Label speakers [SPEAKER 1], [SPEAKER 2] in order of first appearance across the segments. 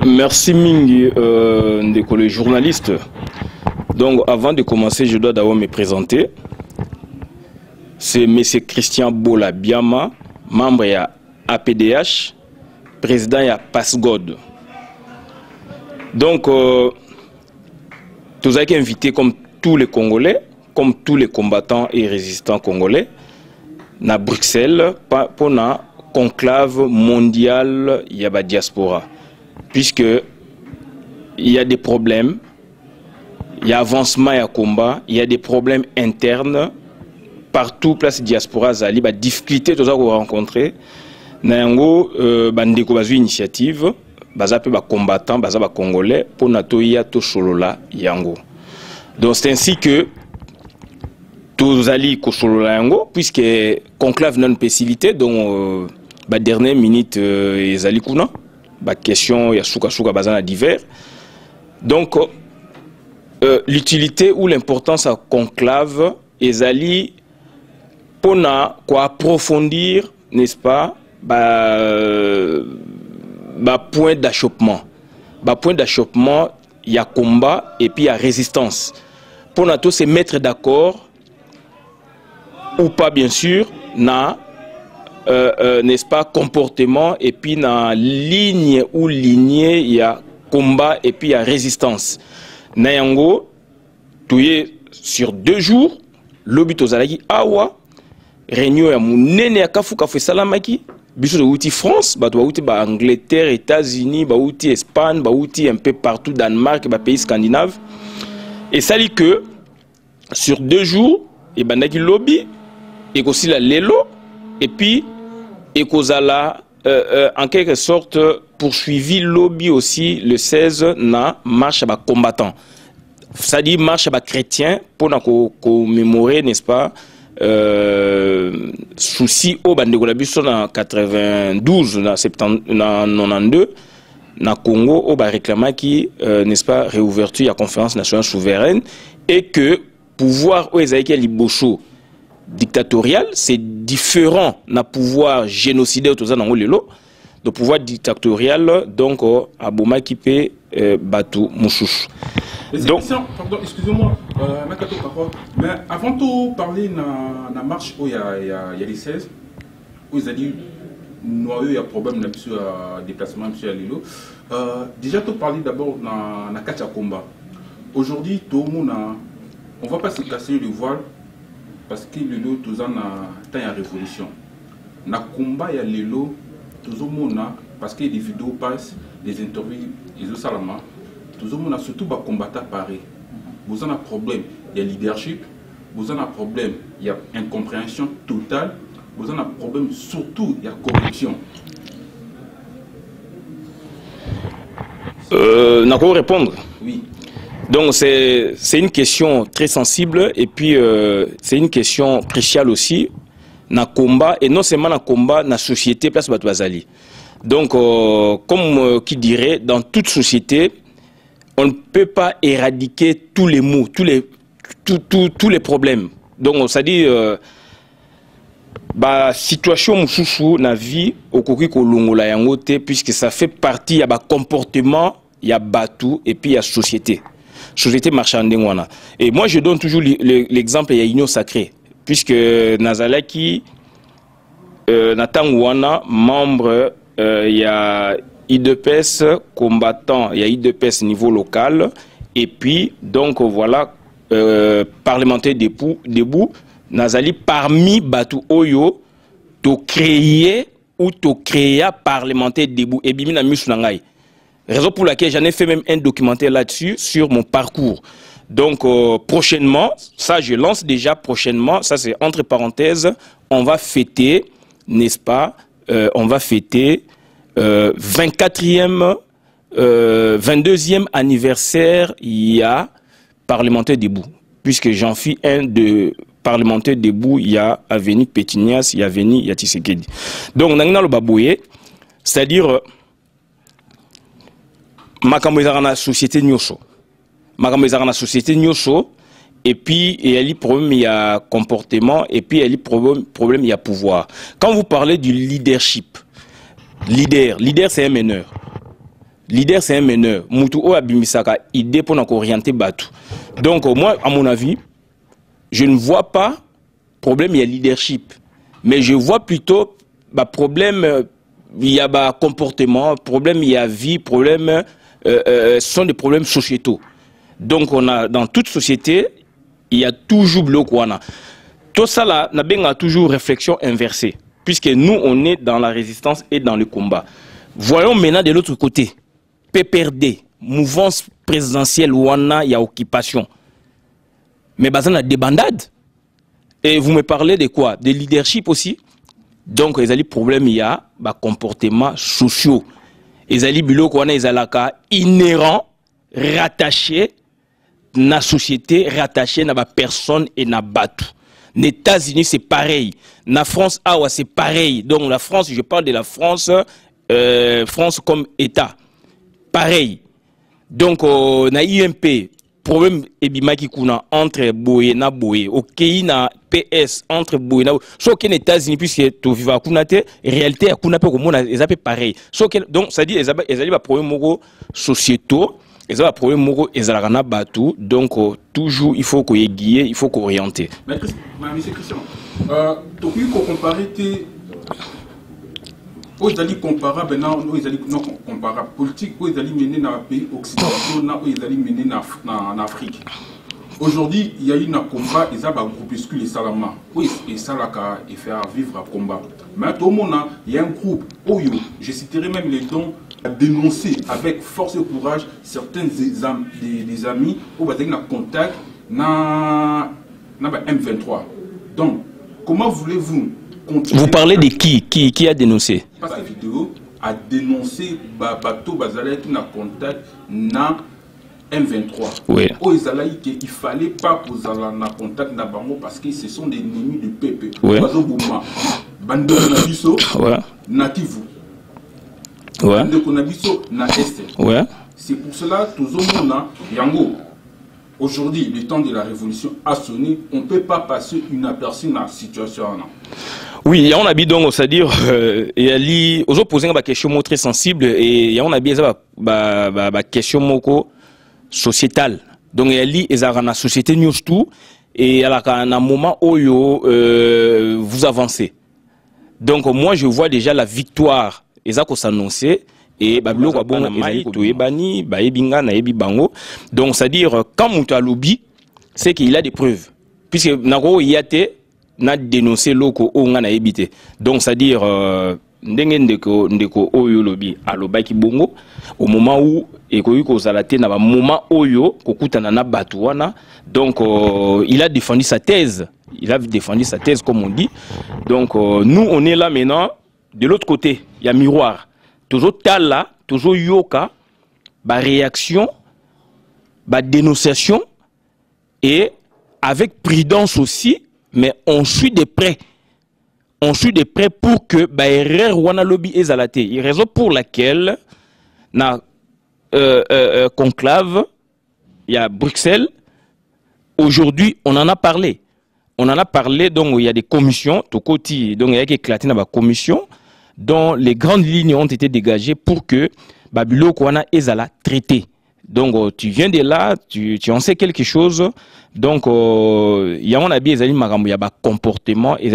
[SPEAKER 1] Merci Mingi, les journalistes. Donc avant de commencer, je dois d'abord me présenter. C'est M. Christian Bola Biama, membre de APDH, président de PASGOD. Donc, tous avez invité comme tous les Congolais, comme tous les combattants et résistants congolais, à Bruxelles pour un conclave mondial Yaba Diaspora. Puisque il y a des problèmes, il y a avancement, il y a combat, il y a des problèmes internes, partout, place diaspora, il y a des difficultés que vous rencontrer. Nango, bandeko bazu initiative, baza pe ba combattant, baza ba congolais pour natoya to solola yango. Donc c'est ainsi que tous ali ko solola yango puisque conclave non facilité donc ba dernière minute ezali kuna ba question ya suka bazana divers. Donc l'utilité ou l'importance à conclave ezali pona quoi approfondir, n'est-ce pas? Point d'achoppement. Point d'achoppement, il y a combat et puis il y a résistance. Pour nous se mettre d'accord, ou pas bien sûr, n'est-ce pas, comportement et puis dans ligne ou lignée, il y a combat et puis il y a résistance. Nayango, tout est sur 2 jours, l'obito zalaki awa, réunion ya munene ya kafu salamaki. Biso de outil France, outil Angleterre, États-Unis, outil Espagne, outil un peu partout Danemark, pays scandinaves. Et ça dit que sur 2 jours, et bandaki lobby, et aussi la lelo, et puis et kozala en quelque sorte poursuivi lobby aussi le 16 na marche à combattant. Ça dit marche à chrétien pour commémorer, n'est-ce pas? Souci au bandeko la biso na 92 na 92 na Congo au ba réclamaki n'est-ce pas réouverture la conférence nationale souveraine et que pouvoir au ezaïki liboso dictatorial c'est différent na pouvoir génocidaire tout ça dans lelo de pouvoir dictatorial donc à Boma qui peut Batu Mouchouch.
[SPEAKER 2] Donc, pardon, excusez-moi, mais avant de parler de la marche où il y a les 16, où ils ont dit qu'il y a un problème de déplacement sur Lilo, déjà tu parler d'abord de la Kacha combat. Aujourd'hui, tout le monde on ne va pas se casser le voile parce que Lilo, tout le monde a une révolution. Dans le combat, il y a Lilo, tout le monde parce que les vidéos passent, les interviews, les salama. Tout le monde a surtout des combattants pareils. Vous avez un problème, il y a leadership. Vous avez un problème, il y a incompréhension totale. Vous avez un problème, surtout, il y a corruption.
[SPEAKER 1] N'a pas répondre.
[SPEAKER 2] Oui.
[SPEAKER 1] Donc c'est une question très sensible et puis c'est une question cruciale aussi. Dans le combat, et non seulement dans le combat, dans la société, place Batouazali. Donc, comme qui dirait, dans toute société, on ne peut pas éradiquer tous les maux, tous les problèmes. Donc, ça dit, situation mouchouchou na vie au koki kolongola yangote puisque ça fait partie il y a comportement, il y a batou et puis il y a société marchande wana. Et moi je donne toujours l'exemple il y a union sacrée puisque Nazalaki Natangwana membre il y a IDPS combattant, il y a IDPS niveau local et puis donc voilà parlementaire debout Nazali parmi Batu Oyo to créer ou to créer parlementaire debout et bimina musunangai. Raison pour laquelle j'en ai fait même un documentaire là-dessus sur mon parcours. Donc prochainement, ça je lance déjà prochainement, ça c'est entre parenthèses, on va fêter, n'est-ce pas, on va fêter 24e, 22e anniversaire, il y a parlementaire debout. Puisque j'en fis un de parlementaire debout, il y a Avenue Pétignas, il y a Avenue Yatisekedi. Donc, on a le babouye, c'est-à-dire, makambo ezaka na société nyonso. Makambo ezaka na société nyonso, et puis il y a les problèmes, il y a comportement, et puis il y a les problèmes, il y a pouvoir. Quand vous parlez du leadership, leader c'est un meneur. Leader, c'est un meneur. Moutou o abimisaka idée pour orienter Batu. Donc, moi, à mon avis, je ne vois pas problème, il y a leadership. Mais je vois plutôt problème, il y a comportement, problème, il y a vie, problème, ce sont des problèmes sociétaux. Donc, on a, dans toute société, il y a toujours bloc. Tout ça là, on a toujours réflexion inversée. Puisque nous, on est dans la résistance et dans le combat. Voyons maintenant de l'autre côté. PPRD, mouvance présidentielle, où il y a occupation. Mais on a des bandades. Et vous me parlez de quoi? De leadership aussi. Donc, il y a des problèmes, il y a des comportements sociaux. Il y a des inhérents, rattachés à la société, rattachés à la personne et à la bateau. Les États-Unis, c'est pareil. La France, c'est pareil. Donc, la France, je parle de la France, France comme État. Pareil. Donc, on a IMP, problème ebimaki kuna entre Boye na Boye, ok na PS entre Boye na Boye. Sauf que les États-Unis, puisque tu vis à Kunate, réalité à Kunate, ils appellent pareil. Donc, ça dit, ils ont des problèmes sociétaux, ils ont des problèmes bateau. Donc, toujours, il faut qu'on y guider, il faut qu'on oriente.
[SPEAKER 2] Mais, M. Christian, tu peux comparer aux alliés comparables, aux alliés non comparables politiques, aux alliés menés dans les pays occidentaux, aux alliés menés en Afrique. Aujourd'hui, il y a eu un combat, ils ont un groupuscule, les Salama, et Salaka, et faire vivre un combat. Mais tout le monde, il y a un groupe, je citerai même les dons, à dénoncer avec force et courage certains des amis, où ils ont contact dans M23. Donc, comment voulez-vous continuer?
[SPEAKER 1] Vous parlez de qui a dénoncé?
[SPEAKER 2] Parce que la vidéo a dénoncé Bato Bazalek qui a contact dans M23.
[SPEAKER 1] Oui.
[SPEAKER 2] Il fallait pas poser en contact dans Bango parce que ce sont des ennemis du peuple.
[SPEAKER 1] Oui.
[SPEAKER 2] Bande Nabiso,
[SPEAKER 1] ouais.
[SPEAKER 2] Nativu.
[SPEAKER 1] Ouais.
[SPEAKER 2] Bande Nabiso, na Est.
[SPEAKER 1] Ouais.
[SPEAKER 2] C'est pour cela que tout le monde, Yango, aujourd'hui, le temps de la révolution a sonné, on ne peut pas passer inaperçu dans la situation.
[SPEAKER 1] Oui, on a dit donc, c'est-à-dire, il y a posé une question très sensible et il y a une question sociétale. Donc, il y a une société news tout et il y a un moment où vous avancez. Donc, moi, je vois déjà la victoire. Et ça, qu'on s'annonçait. Et donc, c'est-à-dire, quand on lobby, c'est qu'il a des preuves. Puisque Nago Yate n'a dénoncé l'oko on a évité. Donc, c'est-à-dire, ndeko oyo lobby à l'obaki bongo, au moment où, et ko salate na ba moment oyo, kokutana na batouana. Donc, il a défendu sa thèse. Il a défendu sa thèse, comme on dit. Donc, nous, on est là maintenant. De l'autre côté, il y a miroir. Toujours tala, toujours yoka, réaction, dénonciation, et avec prudence aussi, mais on suit de près. On suit de près pour que erreur wana lobby ezalate. Il y a raison pour laquelle, na conclave, il y a Bruxelles. Aujourd'hui, on en a parlé. On en a parlé, donc il y a des commissions, tout côté, donc il y a éclaté dans la commission, dont les grandes lignes ont été dégagées pour que Babilo Kwana ezala traité. Donc tu viens de là, tu en sais quelque chose. Donc il y a un habit, il y a comportement, il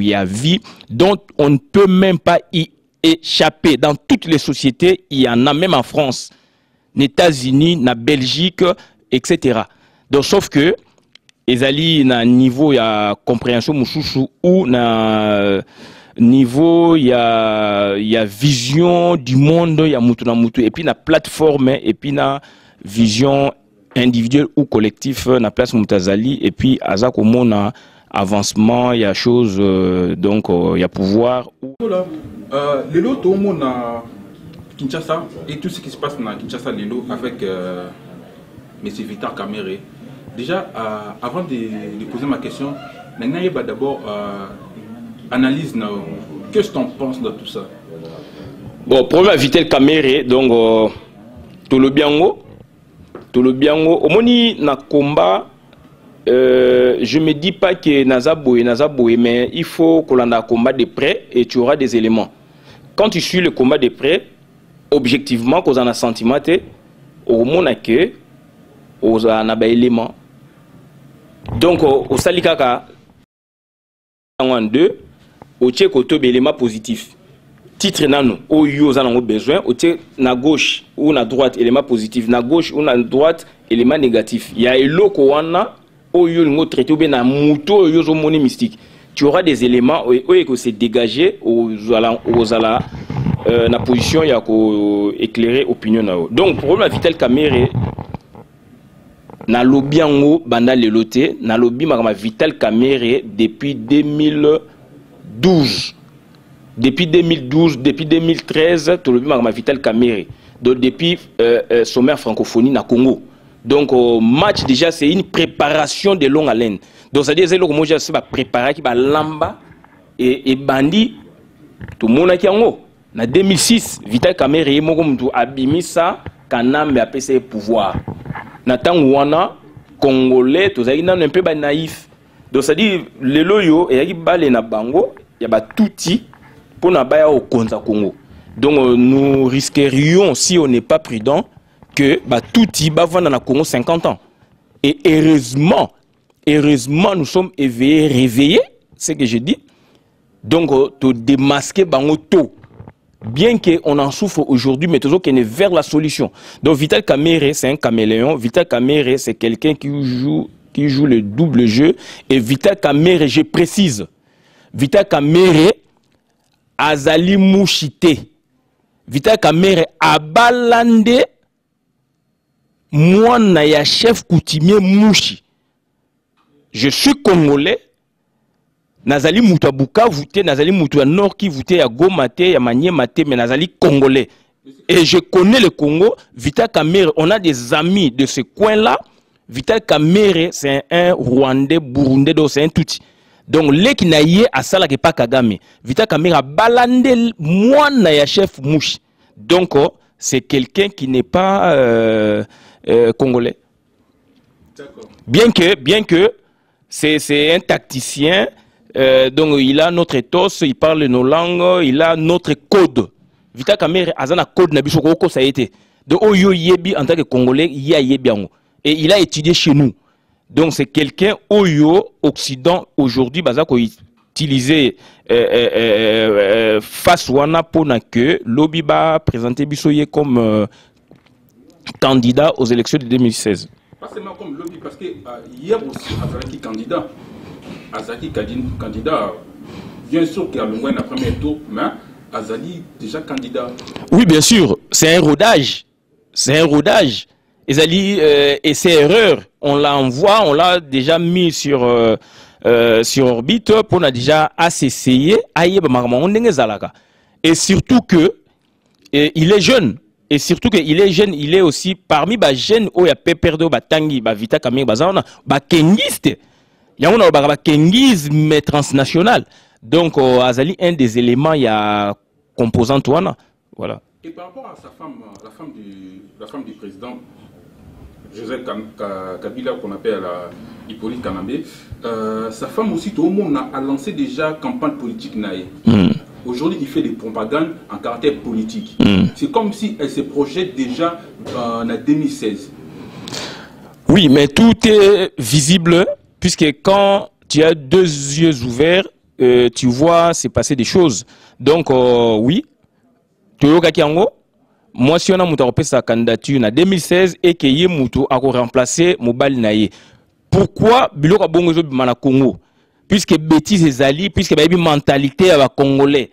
[SPEAKER 1] y a vie, dont on ne peut même pas y échapper. Dans toutes les sociétés, il y en a même en France, aux États-Unis, en Belgique, etc. Donc sauf que ezali na niveau ya compréhension mususu ou na niveau ya vision du monde ya mutu na mutu et puis na plateforme et puis na vision individuelle ou collectif na place mutazali et puis aza komona avancement ya chose donc ya pouvoir
[SPEAKER 2] voilà lelo to mona Kinshasa et tout ce qui se passe dans Kinshasa lelo avec monsieur Vital Kamerhe. Déjà, avant de poser ma question, d'abord analyse, qu'est-ce que tu en penses de tout ça?
[SPEAKER 1] Bon, problème Vital Kamerhe, donc, tout le biango, au moni na combat, je me dis pas que Nazaboué, mais il faut qu'on ait un combat de près et tu auras des éléments. Quand tu suis le combat de près, objectivement qu'on a un sentiment au monde que aux a élément. Donc au salikaka en deux au tchèque au élément positif. Titre nano au yo za nango besoin au tchèque na gauche ou na droite élément positif, na gauche ou na droite élément négatif. Il y a eloko wana au yo ngo traité ou bien na muto yo zo moni mystique. Tu auras des éléments où que c'est dégagé aux ala na position ya ko éclairer opinion na. Donc problème Vital Kamerhe na lobby yango banda leloté na lobby makama Vital Kamerhe depuis 2012. Depuis 2012, depuis 2013, tout le lobby makama Vital Kamerhe. Donc depuis sommaire francophonie na Congo. Donc match déjà c'est une préparation de longue haleine. Donc ça veut dire que moi je sais pas préparer qui va lamba et bandi tout le monde qui en na 2006 Vital Kamerhe moko mtu abimisa kanambe apesa pouvoir. Na tango wana congolais tozali na un peu ba naïf. Donc ça dit le loyo et yaki balé na bango ya ba touti pour na baya au konza Congo. Donc nous risquerions si on n'est pas prudent que ba touti ba vendre na Congo 50 ans. Et heureusement nous sommes éveillés, réveillés, c'est ce que je dis. Donc to démasquer bango tôt. Bien qu'on en souffre aujourd'hui, mais toujours qu'on est vers la solution. Donc Vital Kamerhe, c'est un caméléon. Vital Kamerhe, c'est quelqu'un qui joue le double jeu. Et Vital Kamerhe, je précise, Vital Kamerhe, azali mouchité. Vital Kamerhe, abalande, moi na ya chef coutumier mouchi. Je suis congolais. Nazali Moutou Bukavu, Nazali Moutou Nord qui voûtait à Goma, à Maniema, mais Nazali congolais. Et je connais le Congo. Vital Kamerhe, on a des amis de ce coin-là. Vital Kamerhe, c'est un Rwandais, Burundais, c'est un touti. Donc, les qui n'aillent à Sala qui pas Kagame. Vital Kamerhe a balandé moi na chef mouche. Donc, c'est quelqu'un qui n'est pas congolais. Bien que c'est un tacticien. Donc il a notre ethos, il parle nos langues, il a notre code. Vital Kamerhe a un code na biso ko ça a été. De oyo yebi en tant que congolais, il y a yebiango et il a étudié chez nous. Donc c'est quelqu'un oyo occident aujourd'hui baza ko utiliser face wana pona que lobby ba présenter biso ye comme candidat aux élections de 2016.
[SPEAKER 2] Pas seulement comme lobby parce que hier aussi Azaki candidat. Azali candidat, bien sûr qu'il y a le moins premier tour, mais Azali déjà candidat.
[SPEAKER 1] Oui, bien sûr, c'est un rodage. C'est un rodage. Azali et ses erreurs, on l'envoie, on l'a déjà mis sur orbite, on a déjà assez essayé. Et surtout que il est jeune. Et surtout qu'il est jeune, il est aussi parmi les jeunes où il y a Peperdo, Batangi, Vital Kamerhe, Kengiste. Il y a un kengisme transnational. Donc, Azali, un des éléments, il y a composante. Voilà.
[SPEAKER 2] Et par rapport à sa femme, la femme du président, Joseph Kabila, qu'on appelle Hippolyte Kanambe, sa femme aussi, tout le monde a lancé déjà campagne politique. Aujourd'hui, il fait des propagandes en caractère politique. C'est comme si elle se projette déjà en 2016.
[SPEAKER 1] Oui, mais tout est visible. Puisque quand tu as deux yeux ouverts, tu vois c'est passé des choses. Donc oui, moi si on a monté sa candidature en 2016 et que yé Moutou a remplacé Mobali Naye. Pourquoi Biloko Bongozo Bimana Congo? Puisque bêtise et zali, puisque baby mentalité à la Congolais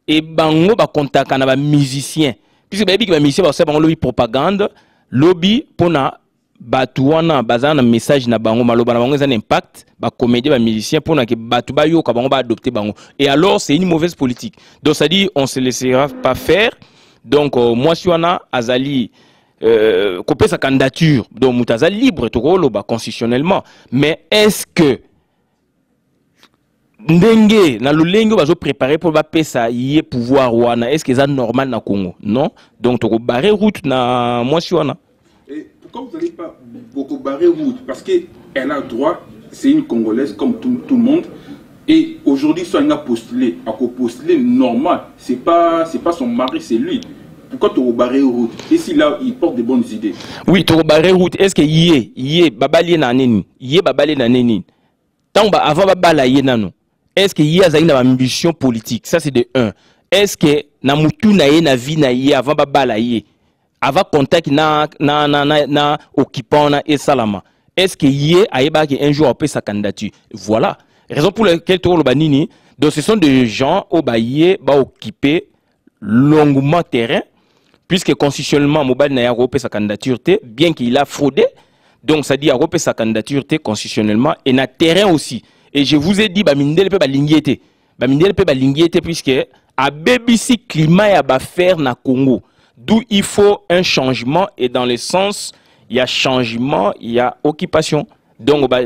[SPEAKER 1] et bango ba contact à ba musicien. Puisque baby ba musicien ba ça bango lobby propagande, lobby pona Batouana bazana message na bango maloba na bango un impact ba comédien ba musicien pour na que batu ba yo ka bango ba adopter bango et alors c'est une mauvaise politique. Donc ça dit on se laissera pas faire. Donc moi si on a Azali couper sa candidature donc mutaza libre to loba constitutionnellement mais est-ce que ndenge na lolenge bazo préparer pour ba pesa yé pouvoir wana est-ce que c'est normal na Congo? Non. Donc to barrer route na moi si on a.
[SPEAKER 2] Et pourquoi vous n'allez pas beaucoup barrer route? Parce qu'elle a droit, c'est une Congolaise comme tout le monde. Et aujourd'hui, soit elle a postulé, normal. C'est pas son mari, c'est lui. pourquoi tu barré route? Et si là, il porte des bonnes idées?
[SPEAKER 1] Oui, tu barré route. Est-ce que yé, babali na neni, yé babali na neni. Tant avant babala yé nano. Est-ce que yé a une ambition politique? Ça c'est de 1. Est-ce que na mutu na yé na vie na yé avant babala yé, avant contact na occupant na et salama. Est-ce que yé a un jour après sa candidature? Voilà. Raison pour laquelle tu le banini. Donc ce sont des gens au baillé va occuper longuement terrain, puisque constitutionnellement Mobile n'a pas sa candidature, bien qu'il a fraudé. Donc ça dit a sa candidature constitutionnellement et na terrain aussi. Et je vous ai dit bah mindel peut ba linguété. Bah mindel peut ba linguété puisque à BBC climat ya ba faire na Congo. D'où il faut un changement et dans le sens il y a changement, il y a occupation. Donc bah,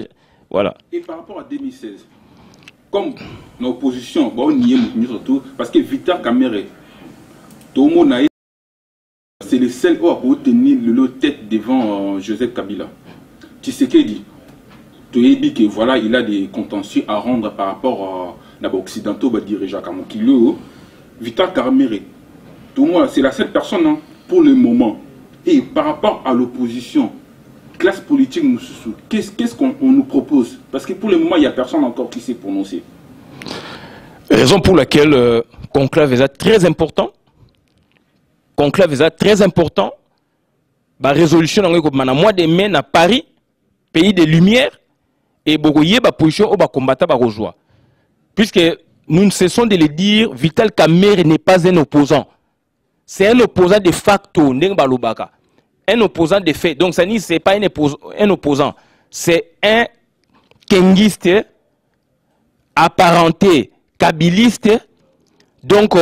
[SPEAKER 1] voilà.
[SPEAKER 2] Et par rapport à 2016, comme l'opposition, bon, on y est surtout parce que Vital Kamerhe, tout le monde a, c'est le seul qui a tenir le tête devant Joseph Kabila. Tshisekedi, tu as dit que voilà, il a des contentieux à rendre par rapport à l'Occidentaux, va diriger comme Kilo. Vital Kamerhe, tout le monde, c'est la seule personne hein, pour le moment. Et par rapport à l'opposition, classe politique, qu'est-ce qu'on nous propose? Parce que pour le moment, il n'y a personne encore qui s'est prononcé.
[SPEAKER 1] Raison pour laquelle conclave est très important. Conclave est très important. La résolution dans mois de mai à Paris, pays des Lumières, et Bogoye, la position au combattant rejoint. Puisque nous ne cessons de le dire, Vital Kamerhe n'est pas un opposant. C'est un opposant de facto, un opposant de fait. Donc, ça n'est pas un opposant. C'est un kengiste apparenté, kabiliste. Donc,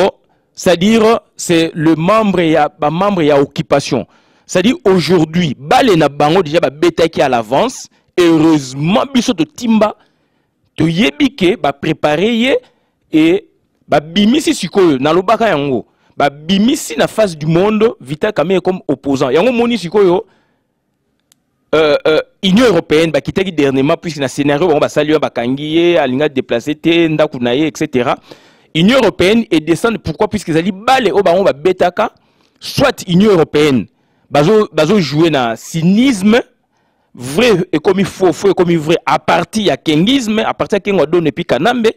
[SPEAKER 1] c'est-à-dire, c'est le membre, il y a occupation. C'est-à-dire, aujourd'hui, Balé na bango déjà bêta qui à l'avance. Heureusement, biso de Timba, to yebike, préparé et bimisi sikoyo, na lobaka yango. Bimisi na face du monde, Vital Kamerhe comme opposant. Yango moni sikoyo, Union européenne, qui t'a dit dernièrement, puisque dans le scénario, on va saluer Bakangiye, Alinga déplacé, Ndakunaye, etc. Union européenne est descendre, pourquoi? Puisqu'ils ont dit, balé, on va betaka, soit Union européenne, bazo jouer dans cynisme, vrai et comme il faut, faux et comme il vrai, à partir à kengisme, à partir à kengo donne et puis kanambe,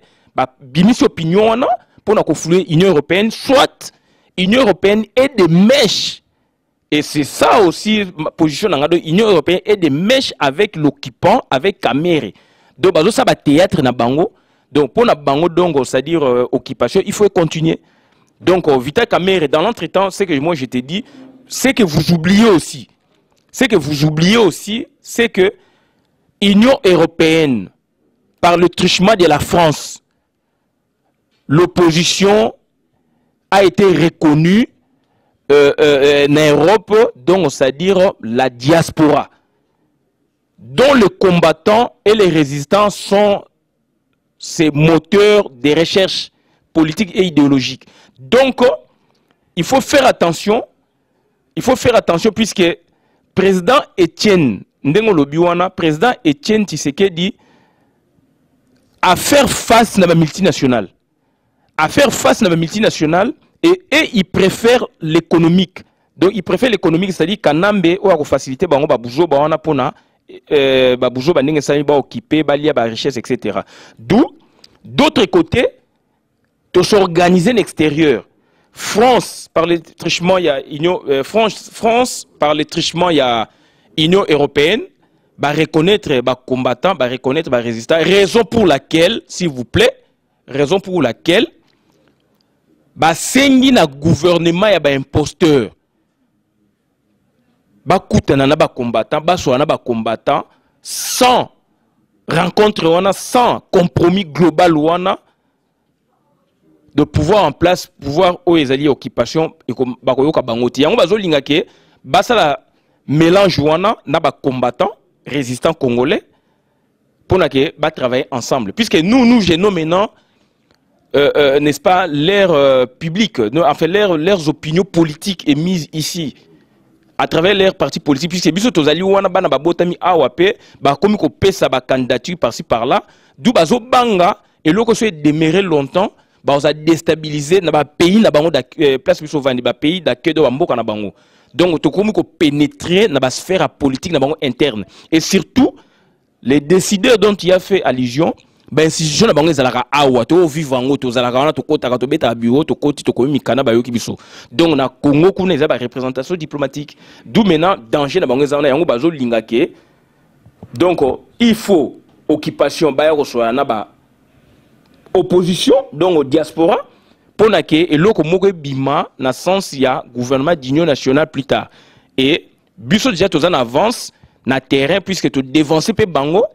[SPEAKER 1] bimis opinion, pour nous confouler Union européenne, soit Union européenne est des mèches. Et c'est ça aussi ma position dans l'Union européenne est des mèches avec l'occupant, avec Kamerhe. Donc, ça va théâtre na bango. Donc, pour na bango, donc, c'est-à-dire occupation, il faut continuer. Donc, Vital Kamerhe, dans l'entretemps, c'est que moi je t'ai dit, c'est que vous oubliez aussi. C'est que vous oubliez aussi, c'est que l'Union européenne, par le truchement de la France, l'opposition a été reconnue en Europe, donc c'est-à-dire la diaspora, dont les combattants et les résistants sont ces moteurs de recherche politique et idéologique. Donc, il faut faire attention puisque président Etienne président Etienne Tshisekedi à faire face à la multinationale. Et il préfère l'économique. Donc il préfère l'économique, c'est-à-dire Kanambe ou à faciliter bango baboujo bawana pona baboujo bandenge sali ba occuper balia ba richesse, etc. D'où d'autre côté de s'organiser l'extérieur. France par le trichement il y a Union France par le trichement il y a Union européenne va reconnaître ba combattants, va reconnaître ba résistants. Raison pour laquelle, s'il vous plaît, ba sengi na gouvernement ya ba imposteur. Ba koutana na ba combattant, ba soana ba combattant sans rencontre wana, sans compromis global wana de pouvoir en place, pouvoir aux alliés occupation et comme ba koyoka bangoti. Yango bazo linga ke ba sala mélange wana na ba combattant résistant congolais pour na ke ba travailler ensemble. Puisque nous gênons maintenant n'est-ce pas, l'ère publique, enfin leurs opinions politiques émises ici, à travers leurs partis politiques, puisque biso tozali wana bana babotami awape, ba komi ko pesa ba candidature par-ci par-là, d'où bazo banga et loko soit demeuré longtemps on a déstabilisé dans pays na bango place biso vandi ba pays d'accueil de mboka na bango. Donc to komi ko pénétrer dans la sphère politique na bango interne et surtout les décideurs dont il a fait allusion ben institution na bango ezalaka awa to vivre en to zalaka wana to kota to beta bureau to koti to komi mikana ba yoki biso. Donc na Congo kuna ezaba représentation diplomatique d'où maintenant danger na bango ezana yango bazo lingake. Donc il faut occupation ba yako so na ba opposition donc au diaspora pour que et loko moko bima na sens ya gouvernement d'union nationale plus tard et biso déjà tous en avance na terrain puisque tu dévancer pe bango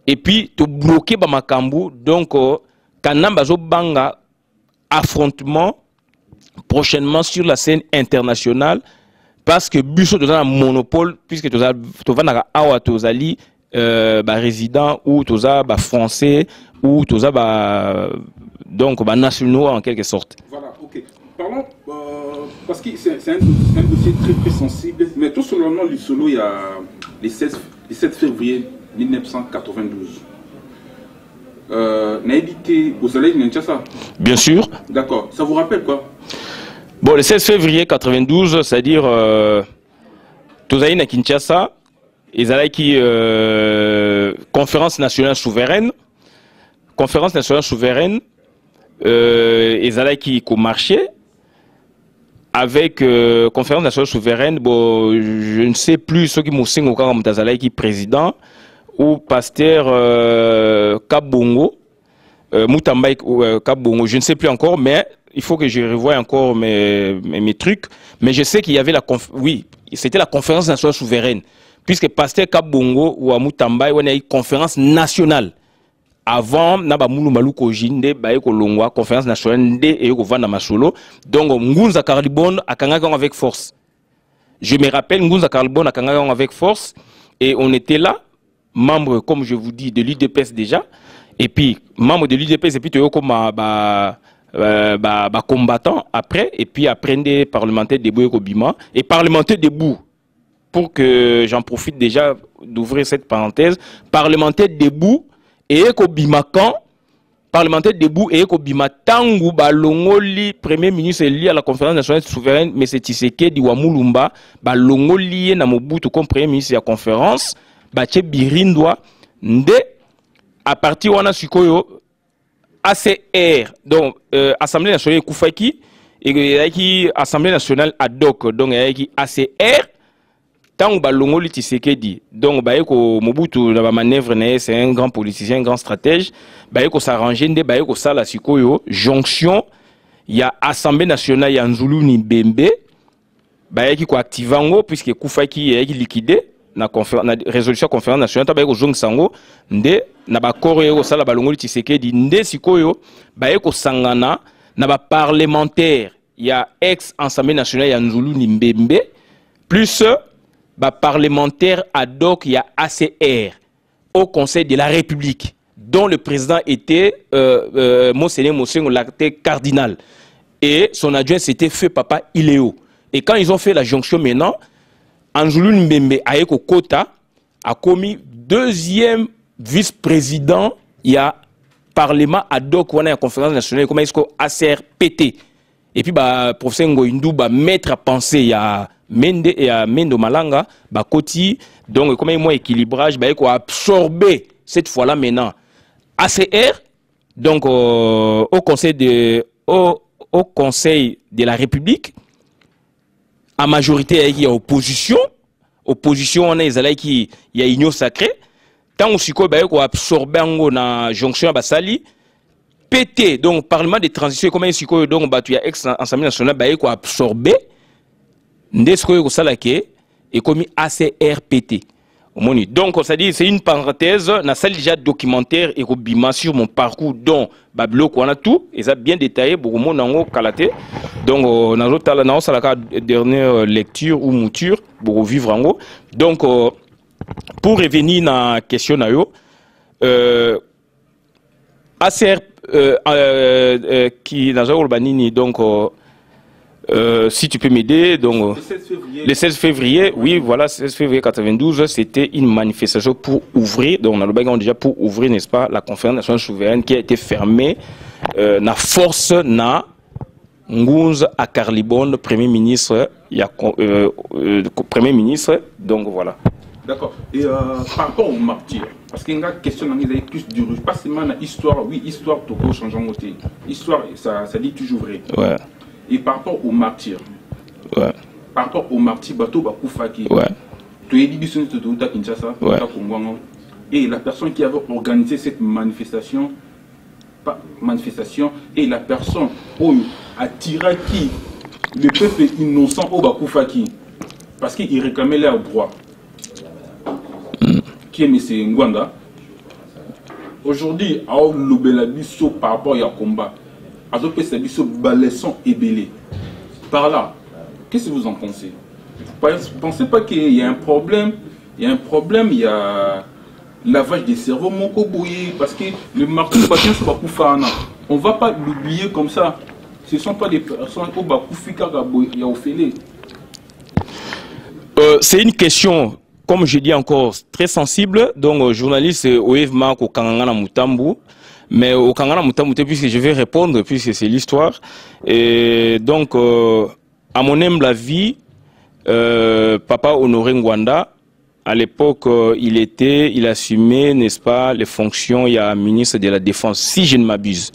[SPEAKER 1] et puis tu bloquer ba makambu donc kanamba zo banga affrontement prochainement sur la scène internationale parce que biso tous un monopole puisque tu vas na awa tozali résident ou toza français ou toza donc nationaux en quelque sorte.
[SPEAKER 2] Voilà, ok. Parlons parce que c'est un dossier très très sensible, mais tout seulement le solo il y a le 7 février 1992. N'a édité au soleil Kinshasa.
[SPEAKER 1] Bien sûr.
[SPEAKER 2] D'accord. Ça vous rappelle quoi?
[SPEAKER 1] Bon, le 16 février 92, c'est-à-dire tozaï na Kinshasa. Ils allaient qui conférence nationale souveraine, ils allaient qui marché avec conférence nationale souveraine. Bon, je ne sais plus ce qui m'ont au cas comme qui président ou pasteur Kabongo, Moutambaï Kabongo, je ne sais plus encore, mais il faut que je revoie encore mes trucs. Mais je sais qu'il y avait oui, c'était la conférence nationale souveraine. Puisque pasteur Kabongo ou Moutambaï, on a eu conférence nationale. Avant, naba mulu maluko jinde, bae ko longwa, conférence nationale nde et ko vanda masolo. Donc, Ngunza Karlibon a kangagang avec force. Je me rappelle, Ngunza Karlibon a kangagang avec force. Et on était là, membre, comme je vous dis, de l'UDPS déjà. Et puis, membre de l'UDPS, et puis, tu es comme combattant après. Et puis, après, des parlementaires debout et Kobima. Et parlementaires debout. Pour que j'en profite déjà d'ouvrir cette parenthèse, parlementaire debout et Ekobimakan, parlementaire debout et Ekobima Tangu Balongoli, premier ministre lié à la conférence nationale souveraine, mais c'est Tshisekedi Wamulumba, Balongoli na Mobutu comme premier ministre de la conférence, Bache Birindwa, Nde, à partir wana Sikoyo, ACR, donc Assemblée nationale Koufaki, et Assemblée nationale ad hoc, donc ACR, tant que Longoli Tshisekedi, donc Mobutu na ba manœuvre c'est un grand politicien, un grand stratège, s'arranger ndé ça la sikoyo jonction, il y a Assemblée nationale ya Nzulu ni Bembe, ko activango puisque Koufaki est liquidé na résolution conférence nationale ta jong sango ndé na ba koro ça la Longoli Tshisekedi ndé sikoyo ko sangana na ba parlementaire, il y a ex Assemblée nationale ya Nzulu ni Bembe plus parlementaire ad hoc, il y a ACR au Conseil de la République, dont le président était Monseigneur l'acté cardinal. Et son adjoint, c'était Feu Papa Iléo. Et quand ils ont fait la jonction maintenant, Anjoulou Mbembe Aeko Kota a commis deuxième vice-président, il y a Parlement ad hoc, on a une conférence nationale, comment est-ce que ACR PT. Et puis, professeur Ngoïndou, mettre à penser, il y a Mende et à Mendo Malanga, Koti, donc comme un équilibrage, absorber cette fois-là maintenant ACR, donc au Conseil de la République, à majorité il y a opposition, on a les qui il y a union sacrée, tant aussi absorber na jonction à Basali, PT, donc Parlement de transition, comme donc il y a ex-Assemblée nationale, absorber. Ndesko salake et comme ACRPT. Donc, c'est une parenthèse, na salle déjà documentaire et bima sur mon parcours dont Bablo on a tout et ça bien détaillé pour mon nango kalaté. Donc, on a l'autre la dernière lecture ou mouture pour vivre en haut. Donc, pour revenir à la question ACR qui dans un donc si tu peux m'aider, donc le 16 février, oui, voilà, 16 février 92, c'était une manifestation pour ouvrir, donc on a le background déjà pour ouvrir, n'est-ce pas, la conférence nationale souveraine qui a été fermée na force na Ngunza à Carlibonde, Premier ministre, Premier ministre, donc voilà.
[SPEAKER 2] D'accord. Et par rapport aux martyrs, parce qu'il y a une question qui est plus dure, pas seulement l'histoire, oui, histoire, tout peut changer en côté. Histoire, ça dit toujours vrai.
[SPEAKER 1] Ouais.
[SPEAKER 2] Et par rapport aux martyrs,
[SPEAKER 1] ouais.
[SPEAKER 2] Par rapport aux martyrs, Bato Bakoufaki,
[SPEAKER 1] ouais.
[SPEAKER 2] Tu as dit que Kinshasa,
[SPEAKER 1] ouais.
[SPEAKER 2] Et la personne qui avait organisé cette manifestation, et la personne où a tiré qui le peuple innocent au Bakoufaki, parce qu'il réclamait leur droit. Qui est M. Ngwanda. Aujourd'hui, à l'Obelabiso par rapport à combat, à l'Obelabiso Balesson et Belé. Par là, qu'est-ce que vous en pensez? Vous ne pensez pas qu'il y a un problème? Il y a un problème, il y a lavage des cerveaux, Moko Bouye, parce que le martyr Bakien c'est Bakoufana. On ne va pas l'oublier comme ça. Ce ne sont pas des personnes au Bakoufika Yaofele.
[SPEAKER 1] C'est une question, comme je dis encore, très sensible. Donc, journaliste Oevma au Kangana Mutambu. Mais au Kangana Mutambu, puisque je vais répondre, puisque c'est l'histoire. Et donc, à mon humble avis, Papa Honoré Ngwanda, à l'époque, il assumait, n'est-ce pas, les fonctions, il y a un ministre de la Défense, si je ne m'abuse.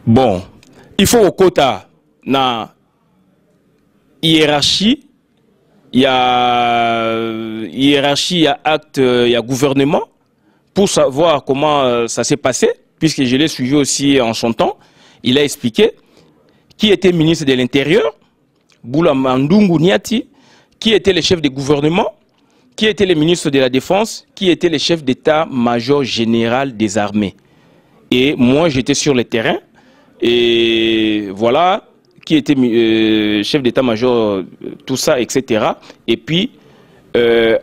[SPEAKER 1] Bon, il faut au quota, na hiérarchie, il y a hiérarchie, il y a acte, il y a gouvernement, pour savoir comment ça s'est passé, puisque je l'ai suivi aussi en son temps. Il a expliqué qui était ministre de l'Intérieur, Boula Mandungu Niati, qui était le chef du gouvernement, qui était le ministre de la Défense, qui était le chef d'état-major général des armées. Et moi, j'étais sur le terrain, et voilà, qui était chef d'état-major, tout ça, etc. Et puis,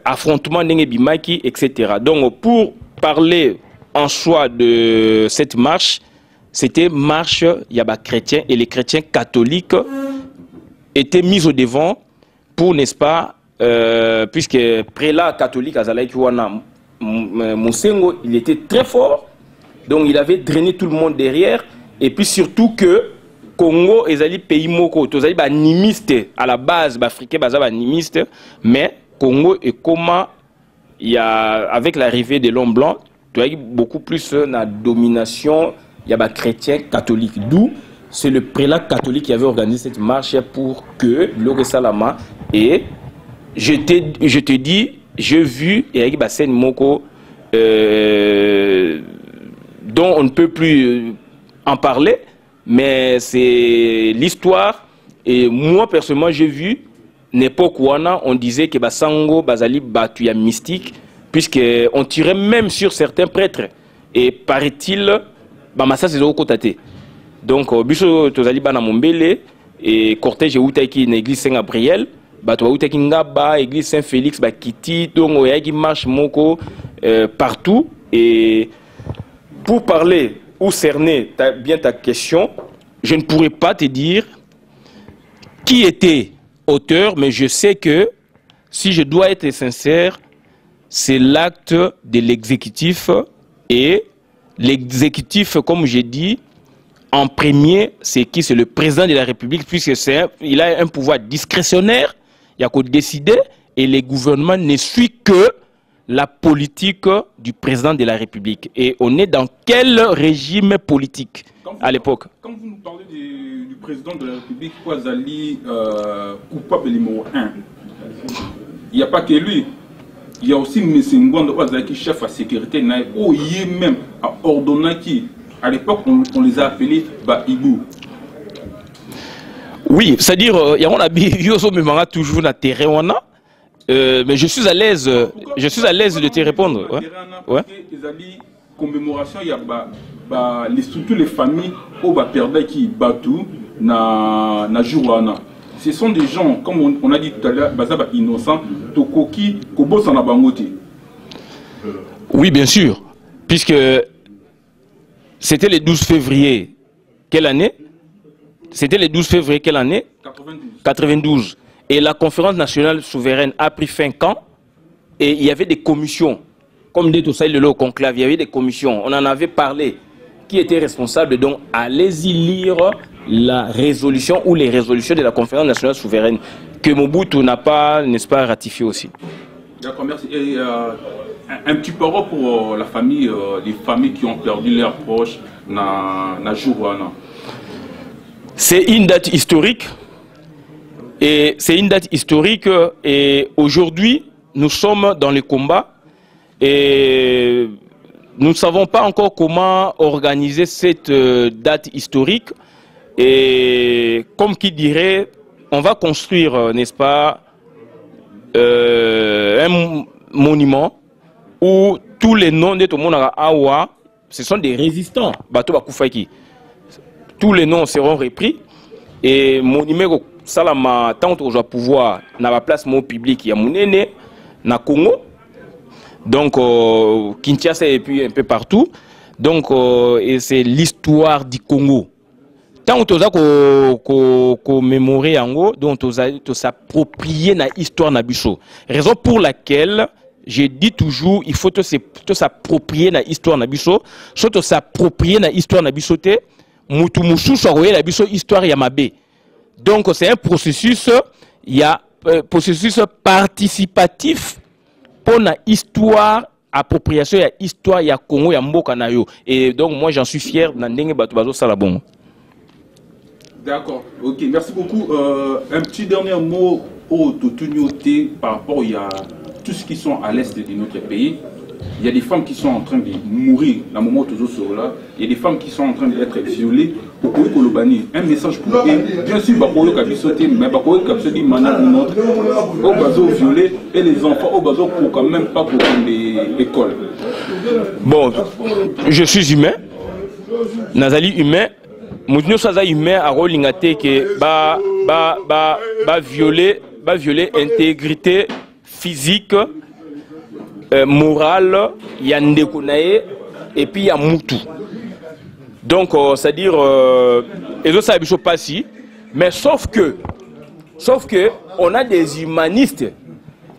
[SPEAKER 1] affrontement Nenge Bimaki, etc. Donc, pour parler en soi de cette marche, c'était marche Yaba chrétien, et les chrétiens catholiques étaient mis au devant pour, n'est-ce pas, puisque prélat catholique Azalaïki Wana Moussengo, il était très fort, donc il avait drainé tout le monde derrière, et puis surtout que Congo ezali pays moko tozali ba animiste à la base, ba africain baza ba animiste, mais Congo et comment il y a avec l'arrivée de l'homme blanc, tu as beaucoup plus la domination, il y a ba chrétien catholique, d'où c'est le prélat catholique qui avait organisé cette marche pour que Lore Salama, et je te dis, j'ai vu Eric Bassen Moko dont on ne peut plus en parler, mais c'est l'histoire. Et moi personnellement j'ai vu n'époque où on disait que Basango Bazali Batuya mystique, puisqu'on tirait même sur certains prêtres, et paraît-il Bamassa c'est au côté. Donc biso tozali bana Mombele et cortège Outaiki une église Saint-Gabriel, bato Outaiki Ngaba église Saint-Félix Bakiti, donc oyaki marche moko partout. Et pour parler ou cerner bien ta question, je ne pourrais pas te dire qui était auteur, mais je sais que si je dois être sincère, c'est l'acte de l'exécutif, et l'exécutif, comme j'ai dit, en premier, c'est qui? C'est le président de la République, puisque il a un pouvoir discrétionnaire, il y a qu'à décider, et le gouvernement ne suit que la politique du président de la République. Et on est dans quel régime politique à l'époque?
[SPEAKER 2] Quand vous nous parlez du président de la République, Kwazali, coupable numéro 1, il n'y a pas que lui. Il y a aussi M. Ngwanda Kwazali, chef à sécurité, où il est même à ordonner qui. À l'époque, on les a appelés Baïbou.
[SPEAKER 1] Oui, c'est-à-dire, il y a toujours dans terrain, mais je suis à l'aise de te répondre. Ouais.
[SPEAKER 2] Commémoration, il y a les structures, les familles, où perdent qui Batou, na Jouana. Ce sont des gens, comme on a dit tout à l'heure, innocents, Tokoki, Kobo Sanabangote.
[SPEAKER 1] Oui, bien sûr, puisque c'était le 12 février. Quelle année? C'était le 12 février, quelle année? 92. Et la conférence nationale souveraine a pris fin quand? Et il y avait des commissions. Comme dit tout ça, le conclave, il y avait des commissions. On en avait parlé. qui était responsable. Donc, allez-y lire la résolution ou les résolutions de la conférence nationale souveraine que Mobutu n'a pas, n'est-ce pas, ratifié aussi.
[SPEAKER 2] D'accord, merci. Et un petit parole pour la famille, les familles qui ont perdu leurs proches na Jouana.
[SPEAKER 1] C'est une date historique. Et c'est une date historique. Et aujourd'hui, nous sommes dans les combats. Et nous ne savons pas encore comment organiser cette date historique. Et comme qui dirait, on va construire, n'est-ce pas, un monument où tous les noms de tout le monde à Awa, ce sont des résistants. Bato Bakoufaki. Tous les noms seront repris. Et mon numéro, Salama, tant que je vais pouvoir, dans la place mon public, il y a mon aîné, na Congo. Donc, Kinshasa et puis un peu partout. Donc, et c'est l'histoire du Congo. Tant que tu as commémoré en haut, donc tu as s'approprier la histoire nabiso. Raison pour laquelle je dis toujours, il faut s'approprier la histoire nabiso. Soit s'approprier la histoire nabiso te, mutu musu soit la biso histoire yamabe. Donc c'est un processus, il y a processus participatif pour la histoire, appropriation ya histoire ya Congo ya mboka na yo. Et donc moi j'en suis fier na ndenge bato bazo sala bon.
[SPEAKER 2] D'accord, ok, merci beaucoup. Un petit dernier mot au Totunioté par rapport à tous ceux qui sont à l'est de notre pays. Il y a des femmes qui sont en train de mourir, la moment toujours sur là. Il y a des femmes qui sont en train d'être violées. Pour Kolobani, un message pour eux. Bien sûr, Bakoyo Kabisoté, mais Bakoyo Kabisoté, maintenant, notre au bateau violé et les enfants au bateau pour quand même pas pour l'école.
[SPEAKER 1] Bon, je suis humain. Nazali humain. Moudnou Saza humain a rolingate que ba violer intégrité physique, morale, yandekunae et puis ya mutu. Donc c'est-à-dire et ça biso pas si, mais sauf que on a des humanistes.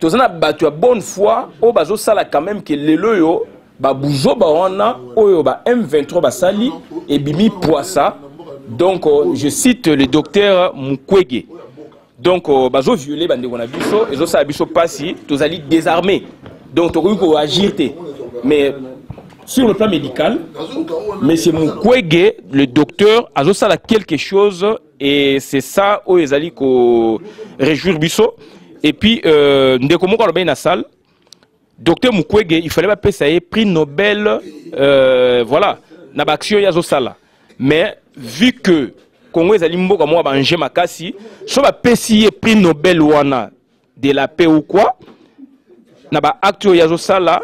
[SPEAKER 1] Tous on a battu à bonne foi au bazo sala quand même que les loyo ba bouzo ba wana oyo ba M23 ba sali et bimi poissa. Donc, je cite le docteur Mukwege. Donc, bazo violé bande qu'on a biso, et ça a biso passi, tous allés désarmés. Donc, tu as agir. Mais sur le plan médical, M. Mukwege, le docteur, a ça quelque chose, et c'est ça où ils allaient réjouir biso. Et puis, dès qu'on a bien la salle, docteur Mukwege, il fallait pas payer prix Nobel, voilà, na action yazo sala. Mais vu que Congo est alimbo comme moi banje makasi, so ba pesier prix Nobel wana de la paix ou quoi, na ba acte yazo sala,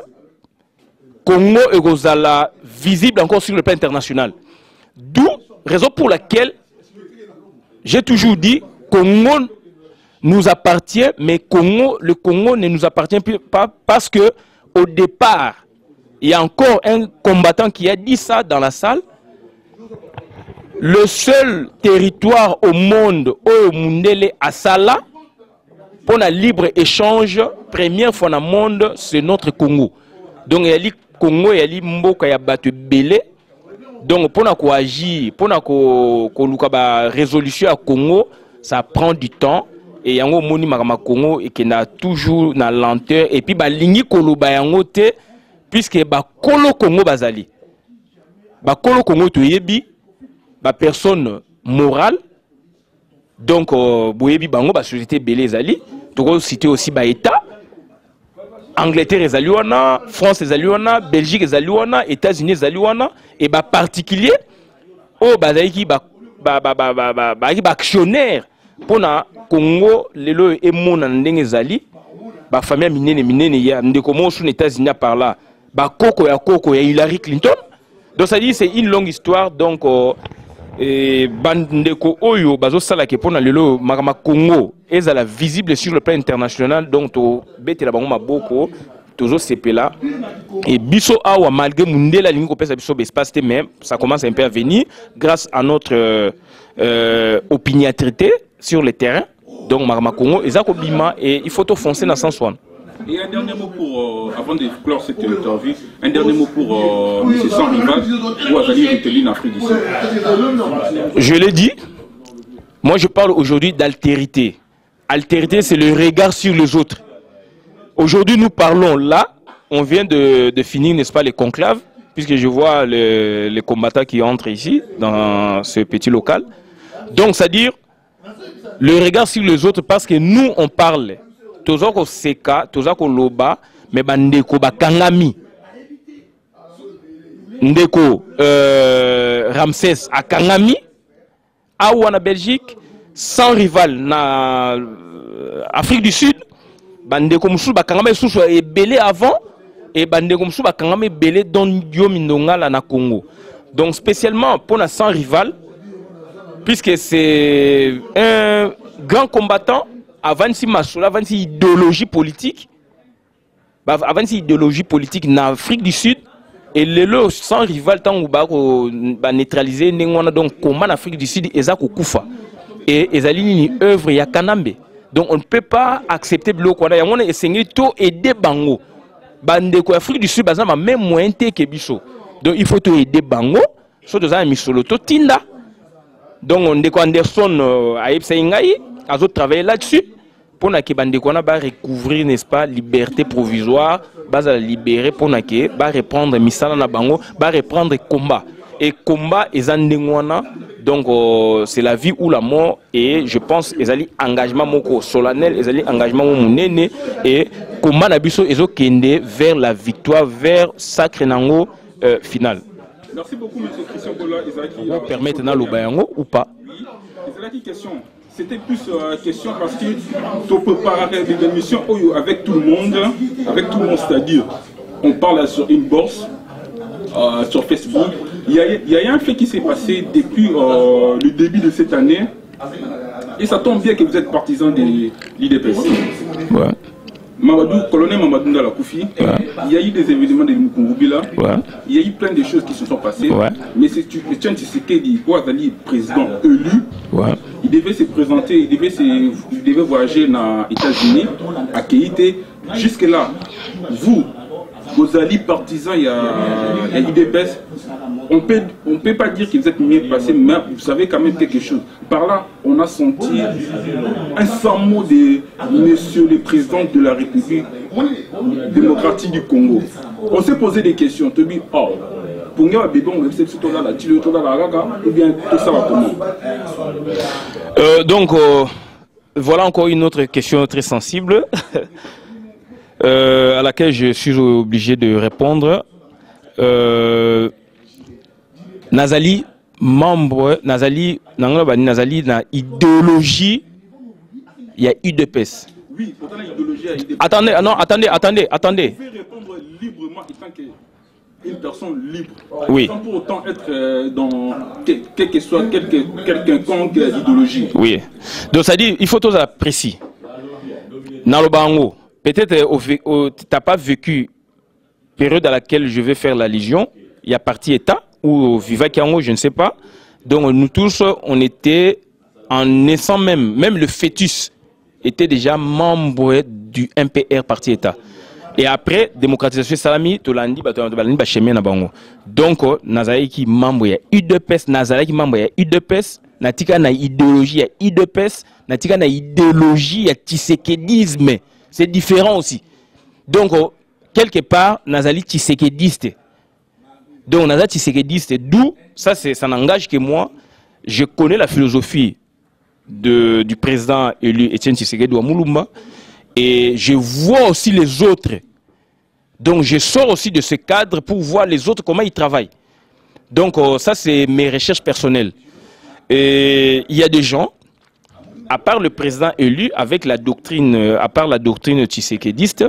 [SPEAKER 1] Congo est gozala visible encore sur le plan international. D'où raison pour laquelle j'ai toujours dit Congo nous appartient, mais le Congo ne nous appartient pas parce que au départ, il y a encore un combattant qui a dit ça dans la salle. Le seul territoire au monde où Mundele Asala pour un libre échange, première fois dans le monde, c'est notre Congo. Donc il y a le Congo, il y a le Mboka, il y a battu Belé. Donc pour agir, pour la résolution à Congo, ça prend du temps. Et il y a un moni makama Congo et qui a toujours na lenteur. Et puis lingi koloba yango te puisque ba kolo Congo bazali. Ba kolo Congo to yebi. Ba personne morale, donc boyebi bango ba société belé ezali, toko citer aussi ba état, Angleterre ezali wana, France ezali wana, Belgique ezali wana, États-Unis ezali wana, et ba particulier o bazali ki ba actionnaire pona Congo lelo emona ndenge ezali, ba famille minene ya ndeko mo sur les États-Unis par là, ba koko ya Hillary Clinton. Donc ça dit c'est une longue histoire. Donc et bandeko oyo bazo sala ke pona lelo makama Congo ezala visible sur le plan international. Donc to betela bango maboko tozo sepela et biso awa malgré mundela lingi ko pesa biso espace te, même ça commence un peu à venir grâce à notre opiniâtreté sur le terrain. Donc makama Congo ezako bima et il faut to foncer dans sens one.
[SPEAKER 2] Et un dernier mot pour, avant de clore cette interview, un dernier mot pour M. Sans Rival, ou Azali Routeline en Afrique du Sud.
[SPEAKER 1] Je l'ai dit, moi je parle aujourd'hui d'altérité. Altérité, c'est le regard sur les autres. Aujourd'hui, nous parlons là, on vient de finir, n'est-ce pas, les conclaves, puisque je vois les combattants qui entrent ici, dans ce petit local. Donc, c'est-à-dire, le regard sur les autres, parce que nous, on parle, tozako seka, tozako loba, mais bandeko bakangami. Ndeko Ramsès à Kangami, à Ouana Belgique, sans rival na Afrique du Sud, bandeko musu bakangami sous est belé avant et bandeko musu bakangami belé dans Diomindonga là na Congo. Donc spécialement pour la sans rival, puisque c'est un grand combattant avant si masoula, avant si idéologie politique, avant si idéologie politique en Afrique du Sud. Et le lot sans rival tant ou neutraliser donc comment en Afrique du Sud ezako kufa et ezali une œuvre ya Kanambe. Donc on ne peut pas accepter le quoi ya mona essayer to aider bango bande ko Afrique du Sud bazama même moyen te ke biso. Donc il faut to aider bango so to za misolo to tinda. Donc on de Anderson a ngai azo travailler là-dessus pour que bande ko na ba recouvrir n'est-ce pas liberté provisoire. Baza libérer pour que ba reprendre misala na bango ba reprendre combat et combat ezandengwana donc c'est la vie ou la mort et je pense ezali engagement moko solennel ezali engagement monene et combat na biso ezokende vers la victoire vers sacre nango final.
[SPEAKER 2] Merci beaucoup monsieur Christian Bola ezaki
[SPEAKER 1] vous permettre na lobayango ou pas.
[SPEAKER 2] Oui, ezaki question. C'était plus question parce que tu peux préparer des émissions avec tout le monde, c'est-à-dire on parle sur une bourse, sur Facebook. Il y a un fait qui s'est passé depuis le début de cette année, et ça tombe bien que vous êtes partisan de l'IDPS.
[SPEAKER 1] Ouais.
[SPEAKER 2] Colonel Mamadou Ndala Koufi, ouais. Il y a eu des événements de Mukungubila, ouais. Il y a eu plein de choses qui se sont passées, ouais. Mais c'est Etienne Tshisekedi, président élu, ouais. Il devait se présenter, il devait voyager aux États-Unis, à Keïté. Jusque-là, vous alliés partisans, il y a l'IDPS, on ne peut pas dire que vous êtes mieux passé, mais vous savez quand même quelque chose. Par là, on a senti un sans mot de monsieur le président de la République démocratique du Congo. On s'est posé des questions. Tu dis, oh, pour nous,
[SPEAKER 1] donc, voilà encore une autre question très sensible. À laquelle je suis obligé de répondre. Nazali, membre, Nazali, na idéologie, il y a UDPS.
[SPEAKER 2] Oui, pourtant l'idéologie a UDPS.
[SPEAKER 1] Attendez, non, attendez.
[SPEAKER 2] Vous pouvez répondre librement étant qu'une personne libre.
[SPEAKER 1] Oui.
[SPEAKER 2] Sans pour autant être dans quelle que soit quelconque idéologie.
[SPEAKER 1] Oui. Donc ça dit, il faut tout être précis. Dans le bango. Peut-être tu n'as pas vécu la période à laquelle je vais faire la Légion, il y a parti État, ou Viva Kiango, je ne sais pas. Donc nous tous, on était en naissant même le fœtus était déjà membre du MPR parti État. Et après, démocratisation Salami, Tolandi, Bachemé Nabango. Donc, Nazaré qui membre, il y a UDPS, Nazaré qui membre, il y a UDPS, Natika na idéologie, il y a UDPS, Natika na idéologie, il y a Tshisekedisme. C'est différent aussi. Donc, quelque part, Nazali Tshisekediste. Donc, Nazali Tshisekediste, d'où, ça n'engage que moi, je connais la philosophie du président élu Etienne Tshisekedi Ouamouloumba et je vois aussi les autres. Donc, je sors aussi de ce cadre pour voir les autres, comment ils travaillent. Donc, ça, c'est mes recherches personnelles. Et il y a des gens, à part le président élu, avec la doctrine, à part la doctrine tshisekediste,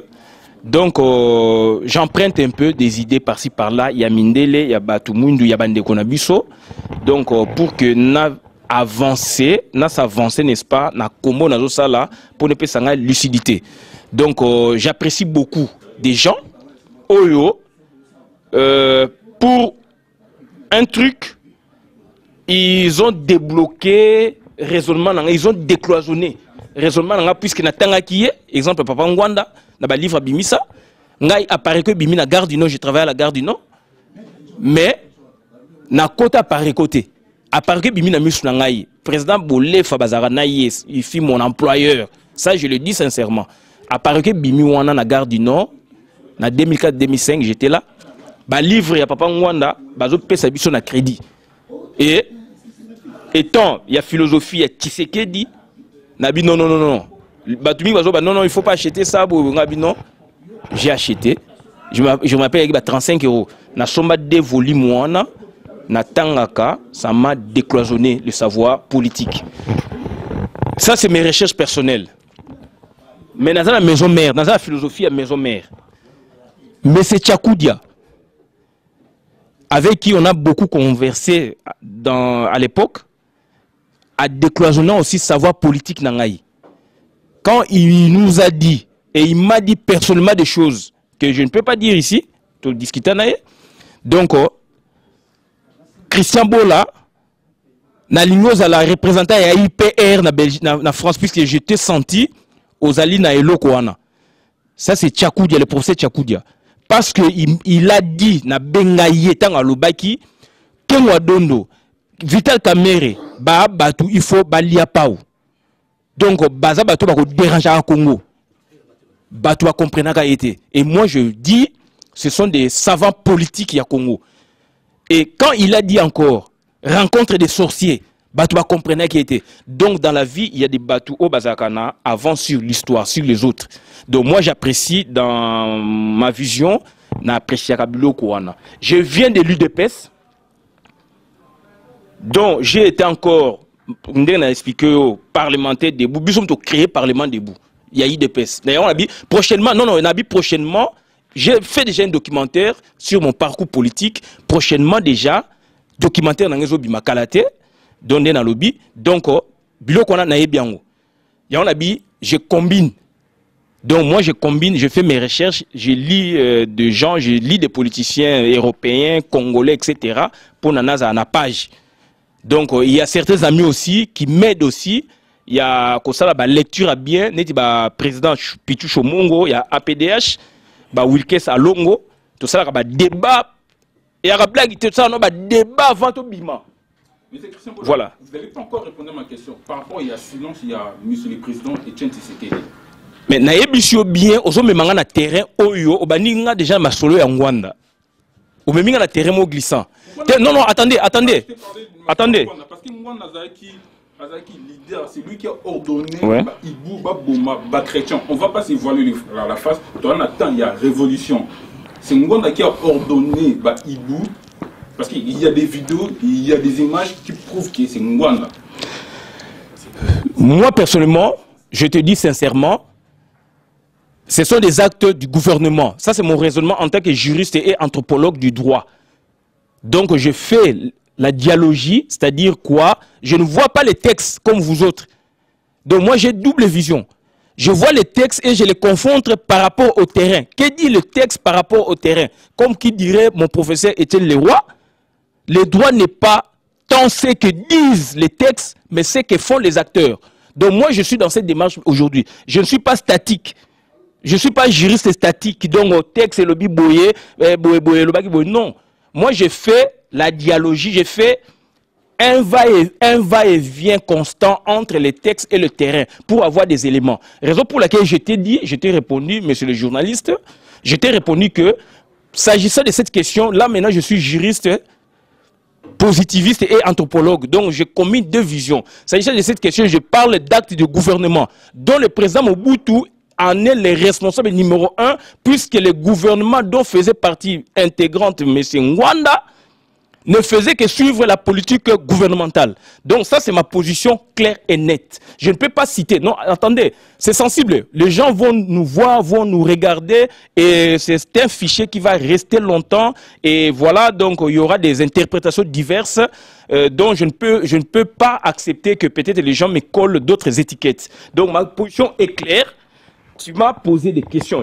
[SPEAKER 1] donc j'emprunte un peu des idées par-ci par-là. Il y a Mindele, il y a Batoumoundou, il y a Bandekonabiso. Donc pour que s'avancer, n'est-ce pas, na combo na là pour ne pas s'engager lucidité. Donc j'apprécie beaucoup des gens, Oyo, pour un truc, ils ont débloqué raisonnement, ils ont décloisonné raisonnement puisque na tanga qui est exemple Papa Ngwanda na ba livre bimisa. Ngai apparaît que bimi na gare du Nord, je travaille à la gare du Nord. Mais na kota apparaît côté. Apparaît que bimi na misu na ngai. Président Bolé Fabazara na yes, il fit mon employeur. Ça je le dis sincèrement. Apparaît que bimi wana na gare du Nord, na 2004-2005 j'étais là. Ba livre ya papa Ngwanda, bazo pesa biso na crédit. Et étant, il y a philosophie, il y a Tshisekedi, Nabi non, non, non, non. Batumi bazo, non, non, il ne faut pas acheter ça, Nabi non. J'ai acheté. Je m'appelle avec 35 €. Na somba de volumes, na tangaka, ça m'a décloisonné le savoir politique. Ça, c'est mes recherches personnelles. Mais dans la maison mère, dans la philosophie à maison mère. Mais c'est Tchakoudia, avec qui on a beaucoup conversé à l'époque, à décloisonnant aussi savoir politique Nangaï. Quand il nous a dit, et il m'a dit personnellement des choses que je ne peux pas dire ici, tout discuter naïe. Donc, Christian Bola, na lignosa la représentant à IPR na France, puisque j'étais senti aux alliés na Elokouana. Ça c'est Tchakoudia, le procès Tchakoudia. Parce qu'il a dit na Bengaye tant à Lubaki, Kenwa Dondo, Vital Kamere, ba batu il faut balia pau. Donc baza batu ba ko déranger à Congo. Batu a comprendre qu'a été. Et moi je dis, ce sont des savants politiques à Congo. Et quand il a dit encore rencontre des sorciers, batu a comprendre qu'a été. Donc dans la vie, il y a des batu au bazakana avant sur l'histoire, sur les autres. Donc moi j'apprécie dans ma vision, n'apprécie Kabilo Kouana. Je viens de l'UDPS. Donc j'ai été encore, on a expliqué au parlementaire debout, nous sommes créé parlement debout. Il y a UDPS. D'ailleurs on a dit prochainement, non, on a dit prochainement, j'ai fait déjà un documentaire sur mon parcours politique. Prochainement déjà, documentaire dans les Bima Kalate, dans le lobby. Donc, bilo qu'on a naé bien. Et on a dit, je combine. Donc moi je combine, je fais mes recherches, je lis des gens, je lis des politiciens européens, congolais, etc. pour nanaza à la page. Donc il y a certains amis aussi qui m'aident aussi. Il y a comme ça la lecture à bien, neti ba président Pichu Chomongo, il y a APDH, ba Wilkes Alongo, tout ça là ba débat et il y a blague tout ça non ba débat avant tout bima. Voilà.
[SPEAKER 2] Vous n'avez pas encore répondu à ma question. Par rapport à silence, il y a monsieur le président Etienne Tshisekedi.
[SPEAKER 1] Mais na yebisio bien, ozo memanga na terrain oyo, obaninga déjà ma solo ya Ngwanda. Ou même na terrain mo glissant. Non, non, attendez. Attendez.
[SPEAKER 2] Parce que Ngwanda Azaki leader, c'est lui qui a ordonné Ibou, Boma, Chrétien. On ne va pas se voiler la face. Dans le temps, il y a révolution. C'est Ngwanda qui a ordonné Ibou. Parce qu'il y a des vidéos, il y a des images qui prouvent que c'est Ngwanda.
[SPEAKER 1] Moi, personnellement, je te dis sincèrement, ce sont des actes du gouvernement. Ça, c'est mon raisonnement en tant que juriste et anthropologue du droit. Donc, je fais la dialogie, c'est-à-dire quoi? Je ne vois pas les textes comme vous autres. Donc, moi, j'ai double vision. Je vois les textes et je les confronte par rapport au terrain. Que dit le texte par rapport au terrain? Comme qui dirait mon professeur Étienne Leroy, le droit n'est pas tant ce que disent les textes, mais ce que font les acteurs. Donc, moi, je suis dans cette démarche aujourd'hui. Je ne suis pas statique. Je ne suis pas juriste statique qui donne au texte et le biboyer, non. Moi, je fais la dialogie, je fais un va-et-vient constant entre les textes et le terrain pour avoir des éléments. Raison pour laquelle je t'ai dit, je t'ai répondu, monsieur le journaliste, je t'ai répondu que, s'agissant de cette question, là maintenant je suis juriste, positiviste et anthropologue. Donc je combine deux visions. S'agissant de cette question, je parle d'actes de gouvernement dont le président Mobutu en est le responsable numéro 1, puisque le gouvernement dont faisait partie intégrante M. Ngwanda ne faisait que suivre la politique gouvernementale. Donc ça, c'est ma position claire et nette. Je ne peux pas citer. Non, attendez, c'est sensible. Les gens vont nous voir, vont nous regarder, et c'est un fichier qui va rester longtemps. Et voilà, donc il y aura des interprétations diverses dont je ne peux pas accepter que peut-être les gens me collent d'autres étiquettes. Donc ma position est claire. Tu m'as posé des questions.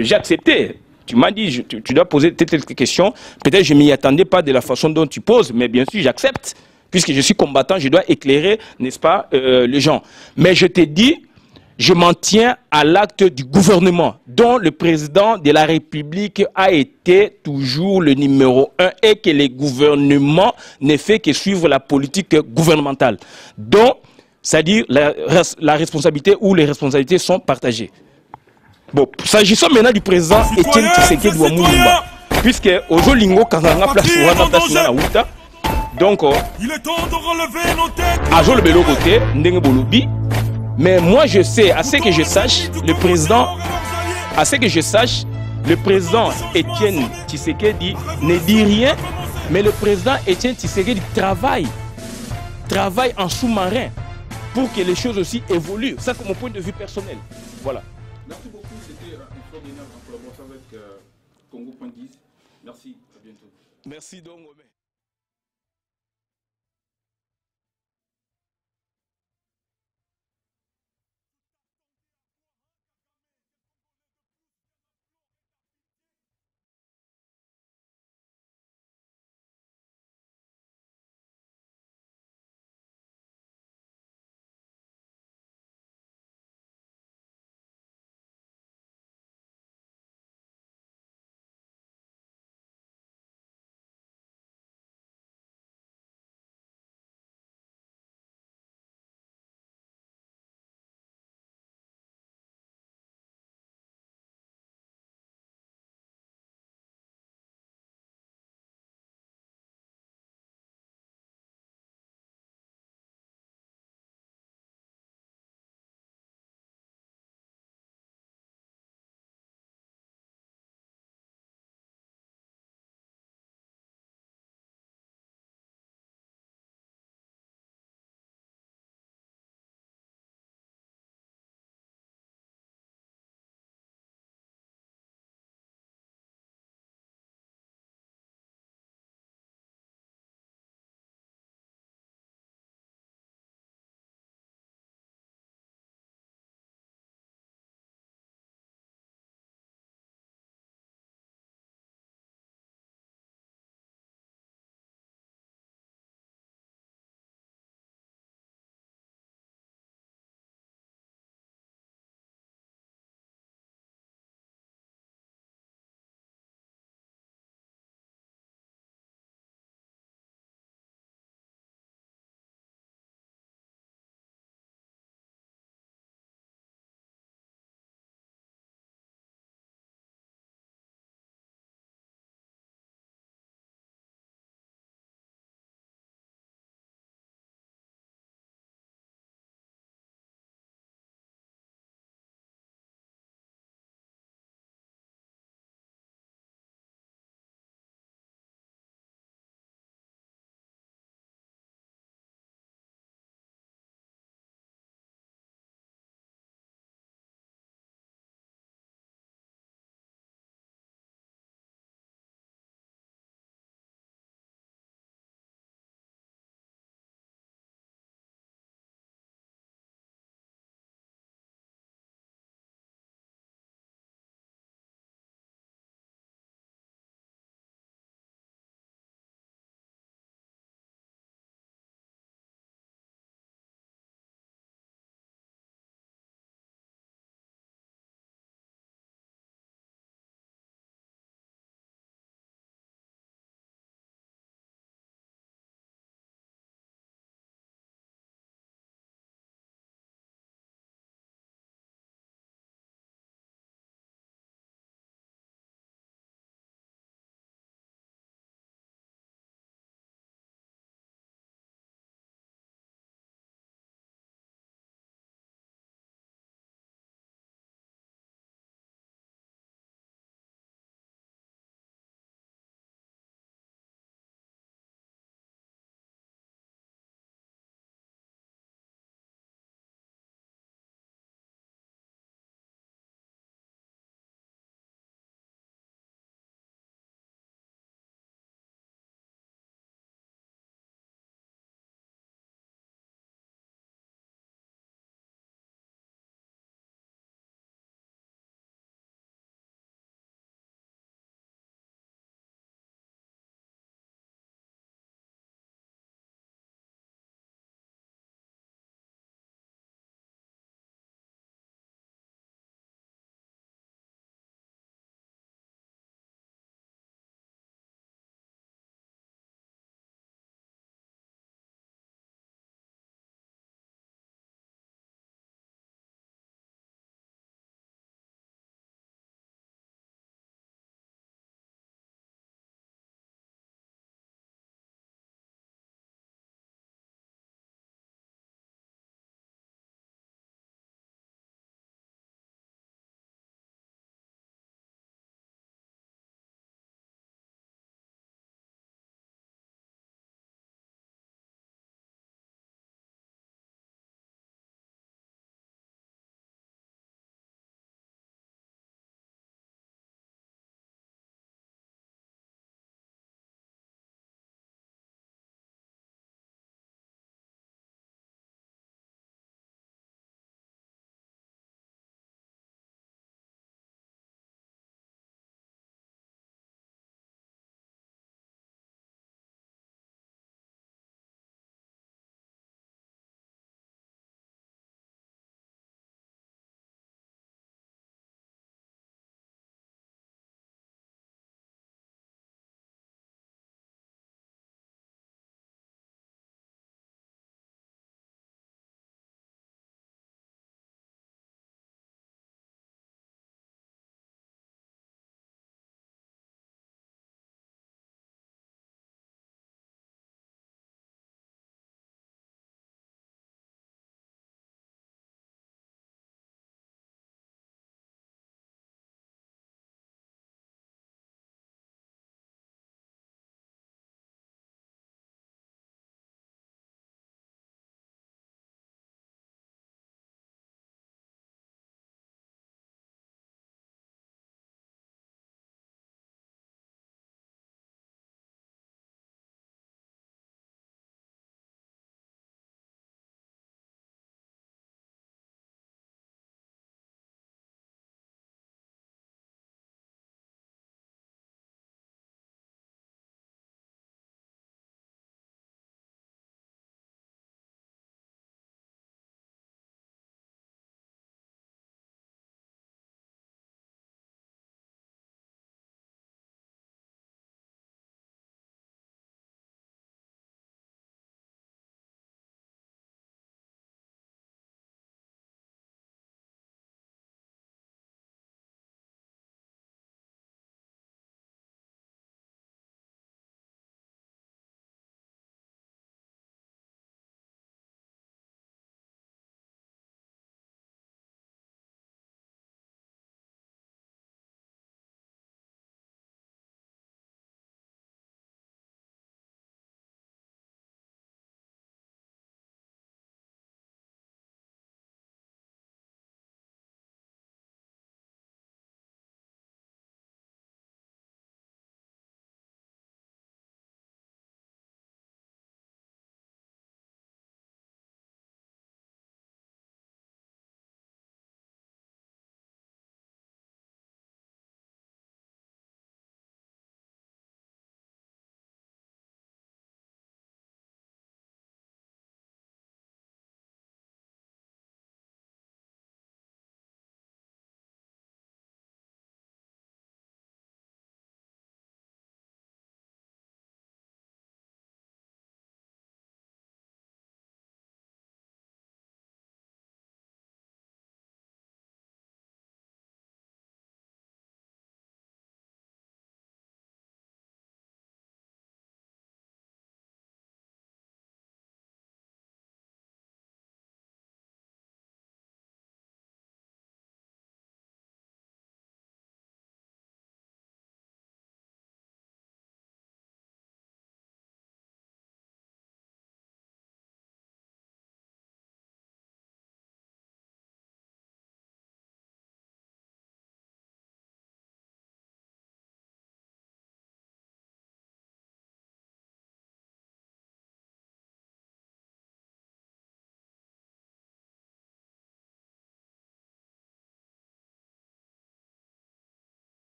[SPEAKER 1] J'ai accepté. Tu m'as dit, tu dois poser quelques questions. Peut-être que je ne m'y attendais pas de la façon dont tu poses, mais bien sûr, j'accepte. Puisque je suis combattant, je dois éclairer, n'est-ce pas, les gens. Mais je t'ai dit, je m'en tiens à l'acte du gouvernement dont le président de la République a été toujours le numéro 1 et que le gouvernement ne fait que suivre la politique gouvernementale. Donc, c'est-à-dire la responsabilité ou les responsabilités sont partagées. Bon, s'agissant maintenant du président Étienne Tshisekedi Wamulumba, puisque Ojolingo Kanganga place na Outa, donc
[SPEAKER 3] il est temps de relever nos têtes.
[SPEAKER 1] Ajo le belo côté ndenge bolobi, mais moi je sais, à ce que je sache, le président Étienne Tshisekedi ne dit rien, mais le président Étienne Tshisekedi travaille en sous-marin pour que les choses aussi évoluent. Ça c'est mon point de vue personnel. Voilà.
[SPEAKER 2] Merci beaucoup, c'était extraordinaire en collaboration avec Congo.10. Merci, à bientôt.
[SPEAKER 1] Merci donc.